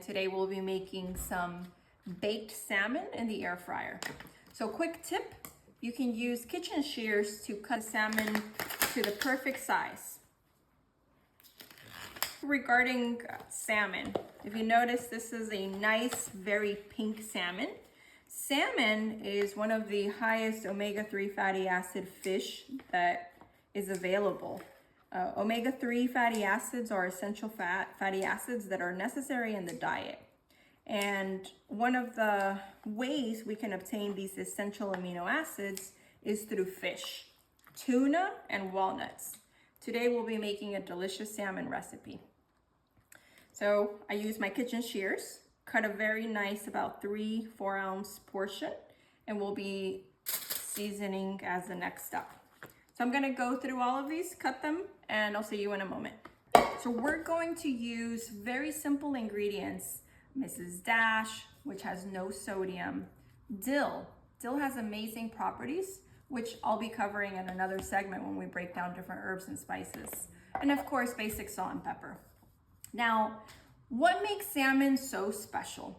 today we'll be making some baked salmon in the air fryer. So quick tip, you can use kitchen shears to cut salmon to the perfect size. Regarding salmon, if you notice, this is a nice, very pink salmon. Salmon is one of the highest omega-3 fatty acid fish that is available. Omega-3 fatty acids are essential fatty acids that are necessary in the diet. And one of the ways we can obtain these essential amino acids is through fish, tuna, and walnuts. Today we'll be making a delicious salmon recipe. So I use my kitchen shears, cut a very nice about 3-4 ounce portion, and we'll be seasoning as the next step. So I'm gonna go through all of these, cut them, and I'll see you in a moment. So we're going to use very simple ingredients. Mrs. Dash, which has no sodium. Dill. Dill has amazing properties, which I'll be covering in another segment when we break down different herbs and spices. And of course, basic salt and pepper. Now, what makes salmon so special?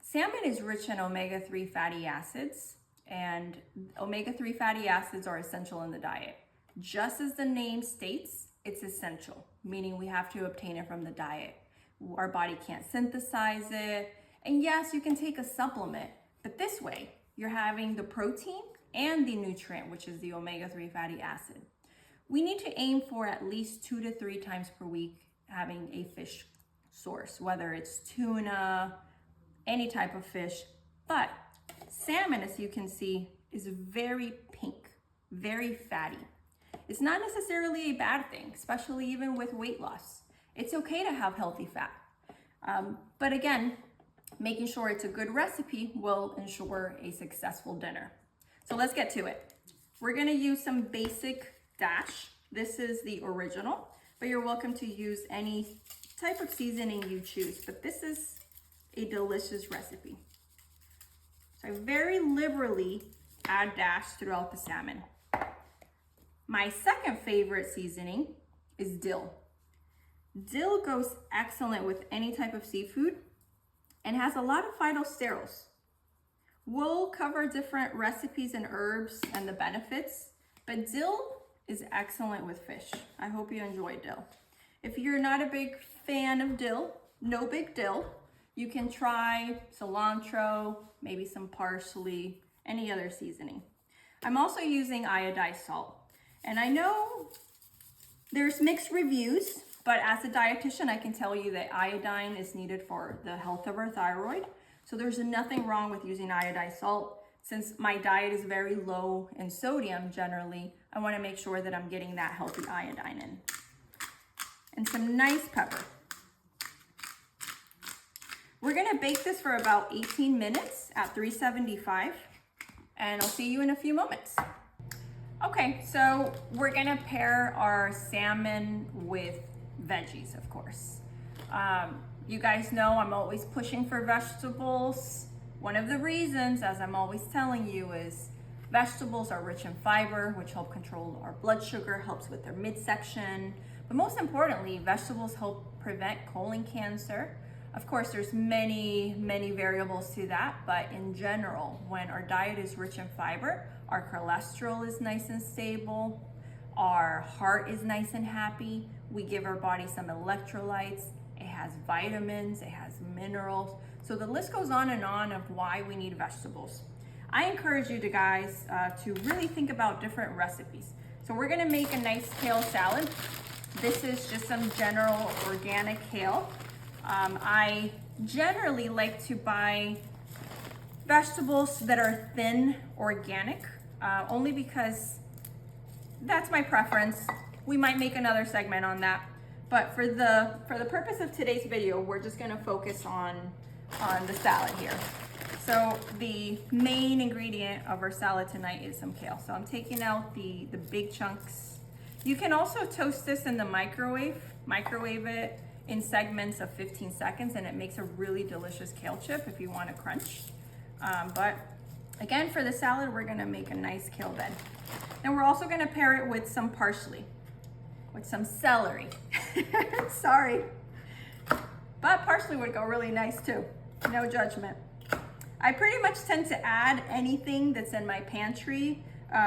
Salmon is rich in omega-3 fatty acids, and omega-3 fatty acids are essential in the diet. Just as the name states, it's essential, meaning we have to obtain it from the diet. Our body can't synthesize it. And yes, you can take a supplement, but this way you're having the protein and the nutrient, which is the omega-3 fatty acid. We need to aim for at least 2 to 3 times per week having a fish source, whether it's tuna, any type of fish. But salmon, as you can see, is very pink, very fatty. It's not necessarily a bad thing, especially even with weight loss. It's okay to have healthy fat. But again, making sure it's a good recipe will ensure a successful dinner. So let's get to it. We're gonna use some basic Dash. This is the original, but you're welcome to use any type of seasoning you choose, but this is a delicious recipe. So I very liberally add Dash throughout the salmon. My second favorite seasoning is dill. Dill goes excellent with any type of seafood and has a lot of phytosterols. We'll cover different recipes and herbs and the benefits, but dill is excellent with fish. I hope you enjoy dill. If you're not a big fan of dill, no big deal. You can try cilantro, maybe some parsley, any other seasoning. I'm also using iodized salt. And I know there's mixed reviews, but as a dietitian, I can tell you that iodine is needed for the health of our thyroid. So there's nothing wrong with using iodized salt. Since my diet is very low in sodium generally, I want to make sure that I'm getting that healthy iodine in. And some nice pepper. We're gonna bake this for about 18 minutes at 375, and I'll see you in a few moments. Okay, so we're gonna pair our salmon with veggies, of course. You guys know I'm always pushing for vegetables. One of the reasons, as I'm always telling you, is vegetables are rich in fiber, which help control our blood sugar, helps with their midsection. But most importantly, vegetables help prevent colon cancer. Of course, there's many variables to that, but in general, when our diet is rich in fiber, our cholesterol is nice and stable, our heart is nice and happy, we give our body some electrolytes, it has vitamins, it has minerals. So the list goes on of why we need vegetables. I encourage you guys to really think about different recipes. So we're gonna make a nice kale salad. This is just some general organic kale. I generally like to buy vegetables that are thin organic, only because that's my preference. We might make another segment on that. But for the purpose of today's video, we're just gonna focus on the salad here. So the main ingredient of our salad tonight is some kale. So I'm taking out the big chunks. You can also toast this in the microwave it in segments of 15 seconds, and it makes a really delicious kale chip if you want to crunch. But again, for the salad, we're gonna make a nice kale bed. And we're also gonna pair it with some parsley, with some celery. Sorry. but parsley would go really nice too. No judgment. I pretty much tend to add anything that's in my pantry,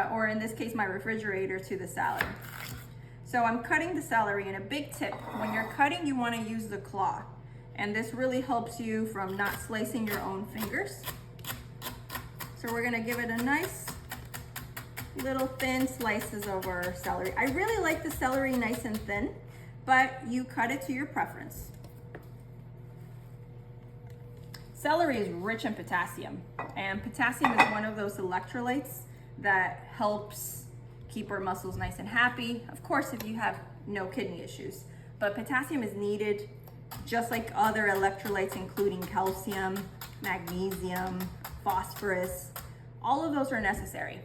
or in this case, my refrigerator, to the salad. So I'm cutting the celery, and a big tip, when you're cutting, you wanna use the claw. And this really helps you from not slicing your own fingers. So we're gonna give it a nice little thin slices of our celery. I really like the celery nice and thin, but you cut it to your preference. Celery is rich in potassium, and potassium is one of those electrolytes that helps keep our muscles nice and happy. Of course, if you have no kidney issues, but potassium is needed just like other electrolytes, including calcium, magnesium, phosphorus. All of those are necessary.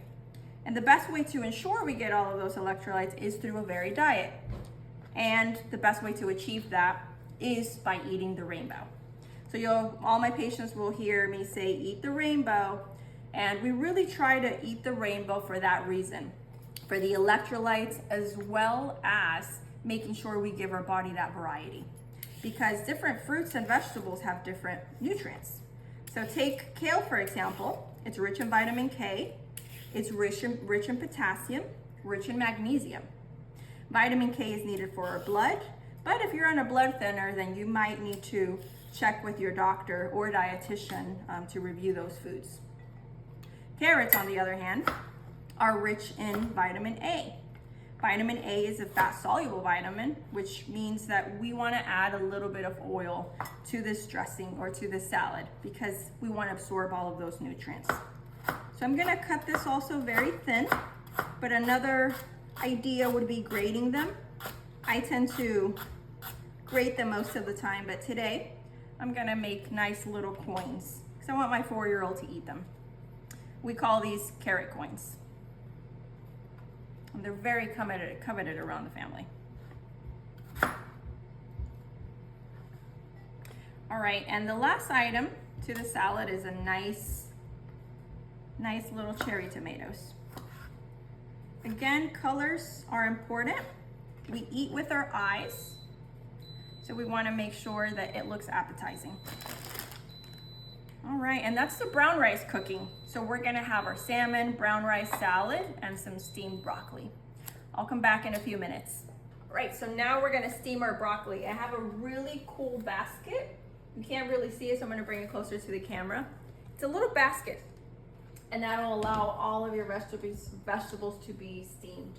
And the best way to ensure we get all of those electrolytes is through a varied diet. And the best way to achieve that is by eating the rainbow. So all my patients will hear me say, eat the rainbow. And we really try to eat the rainbow for that reason, for the electrolytes, as well as making sure we give our body that variety. Because different fruits and vegetables have different nutrients. So take kale, for example. It's rich in vitamin K. It's rich in potassium, rich in magnesium. Vitamin K is needed for our blood, but if you're on a blood thinner, then you might need to check with your doctor or dietitian to review those foods. Carrots, on the other hand, are rich in vitamin A. Vitamin A is a fat-soluble vitamin, which means that we want to add a little bit of oil to this dressing or to this salad because we want to absorb all of those nutrients. So I'm going to cut this also very thin, but another idea would be grating them. I tend to grate them most of the time, but today I'm going to make nice little coins because I want my 4-year-old to eat them. We call these carrot coins. And they're very coveted around the family. All right, and the last item to the salad is a nice little cherry tomatoes. Again, colors are important. We eat with our eyes, so we want to make sure that it looks appetizing. All right, and that's the brown rice cooking. So we're gonna have our salmon, brown rice salad, and some steamed broccoli. I'll come back in a few minutes. All right, so now we're gonna steam our broccoli. I have a really cool basket. You can't really see it, so I'm gonna bring it closer to the camera. It's a little basket, and that'll allow all of your vegetables to be steamed.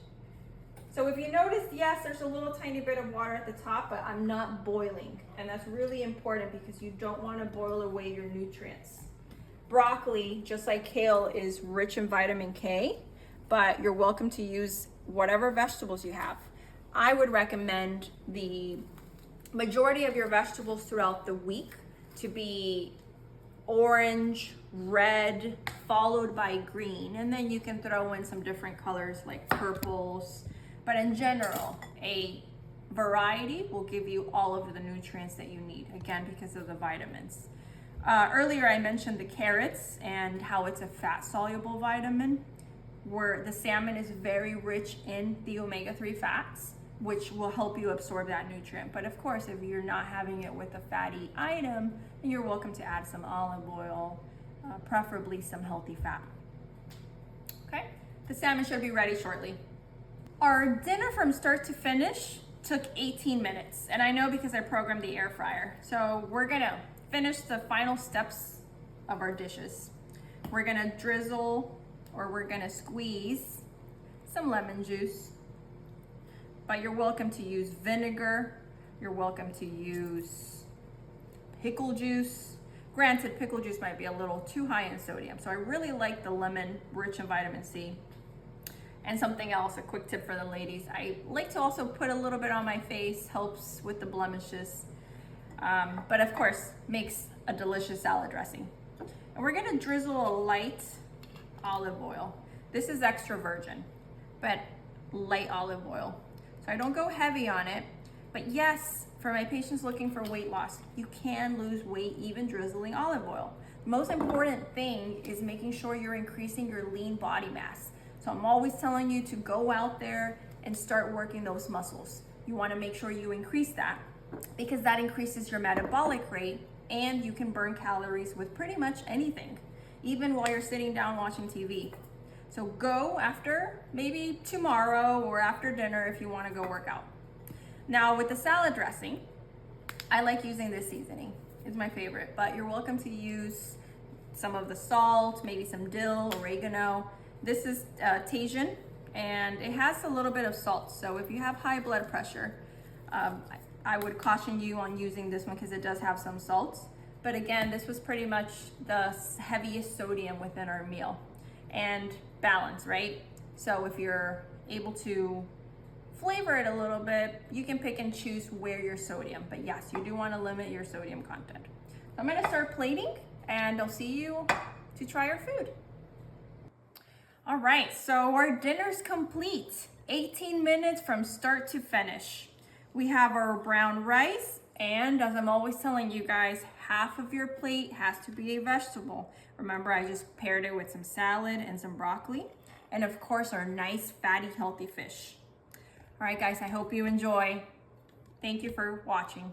So if you notice, yes, there's a little tiny bit of water at the top, but I'm not boiling. And that's really important because you don't want to boil away your nutrients. Broccoli, just like kale, is rich in vitamin K, but you're welcome to use whatever vegetables you have. I would recommend the majority of your vegetables throughout the week to be orange, red, followed by green, and then you can throw in some different colors like purples. But in general, a variety will give you all of the nutrients that you need, again, because of the vitamins. Earlier I mentioned the carrots and how it's a fat-soluble vitamin, where the salmon is very rich in the omega-3 fats, which will help you absorb that nutrient. But of course, if you're not having it with a fatty item, then you're welcome to add some olive oil, preferably some healthy fat. Okay, the salmon should be ready shortly. Our dinner from start to finish took 18 minutes, and I know because I programmed the air fryer. So we're gonna finish the final steps of our dishes. We're gonna drizzle, or we're gonna squeeze some lemon juice, but you're welcome to use vinegar. You're welcome to use pickle juice. Granted, pickle juice might be a little too high in sodium, so I really like the lemon rich in vitamin C. And something else, a quick tip for the ladies, I like to also put a little bit on my face, helps with the blemishes, but of course makes a delicious salad dressing. And we're gonna drizzle a light olive oil. This is extra virgin, but light olive oil. So I don't go heavy on it, but yes, for my patients looking for weight loss, you can lose weight even drizzling olive oil. The most important thing is making sure you're increasing your lean body mass. So I'm always telling you to go out there and start working those muscles. You want to make sure you increase that. because that increases your metabolic rate, and you can burn calories with pretty much anything, even while you're sitting down watching TV. So go after, maybe tomorrow or after dinner if you want to go work out. Now with the salad dressing, I like using this seasoning. It's my favorite, but you're welcome to use some of the salt, maybe some dill, oregano. This is Tajin, and it has a little bit of salt. So if you have high blood pressure, I would caution you on using this one because it does have some salts. But again, this was pretty much the heaviest sodium within our meal. And balance, right? So if you're able to flavor it a little bit, you can pick and choose where your sodium, but yes, you do want to limit your sodium content. So I'm going to start plating, and I'll see you to try our food. All right, so our dinner's complete. 18 minutes from start to finish. We have our brown rice, and as I'm always telling you guys, half of your plate has to be a vegetable. Remember, I just paired it with some salad and some broccoli, and of course our nice fatty healthy fish. All right guys, I hope you enjoy. Thank you for watching.